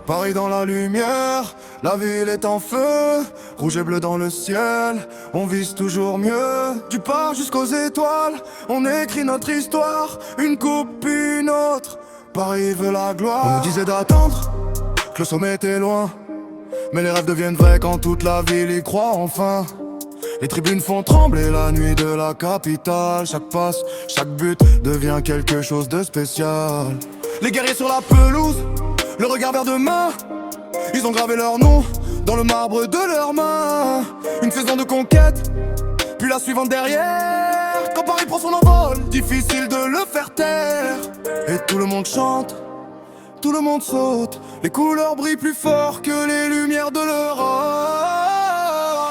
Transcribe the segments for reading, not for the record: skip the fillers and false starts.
Paris dans la lumière, la ville est en feu. Rouge et bleu dans le ciel, on vise toujours mieux. Du part jusqu'aux étoiles, on écrit notre histoire. Une coupe puis une autre, Paris veut la gloire. On nous disait d'attendre, que le sommet était loin, mais les rêves deviennent vrais quand toute la ville y croit enfin. Les tribunes font trembler la nuit de la capitale. Chaque passe, chaque but devient quelque chose de spécial. Les guerriers sur la pelouse, le regard vers demain, ils ont gravé leur nom dans le marbre de leurs mains. Une saison de conquête, puis la suivante derrière. Quand Paris prend son envol, difficile de le faire taire. Et tout le monde chante, tout le monde saute. Les couleurs brillent plus fort que les lumières de l'Europe.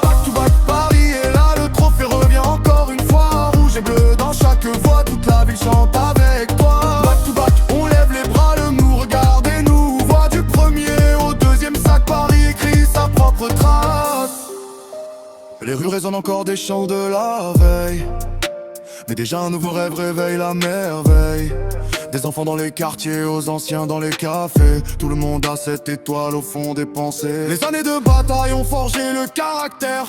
Back to back, Paris est là, le trophée revient encore une fois. Rouge et bleu dans chaque voix, toute la ville chante avec toi. Back to back, on lève les bras, le nous regarde et nous voit. Du premier au deuxième sac, Paris écrit sa propre trace. Les rues résonnent encore des chants de la veille, mais déjà un nouveau rêve réveille la merveille. Des enfants dans les quartiers, aux anciens dans les cafés. Tout le monde a cette étoile au fond des pensées. Les années de bataille ont forgé le caractère.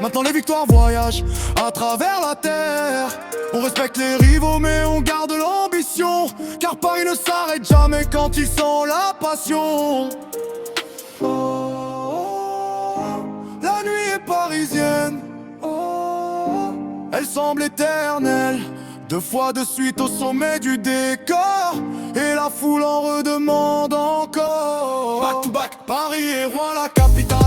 Maintenant les victoires voyagent à travers la terre. On respecte les rivaux mais on garde l'ambition, car Paris ne s'arrête jamais quand il sent la passion. La nuit est parisienne, elle semble éternelle. 2 fois de suite au sommet du décor, et la foule en redemande encore. Back to back, Paris et Rouen, la capitale.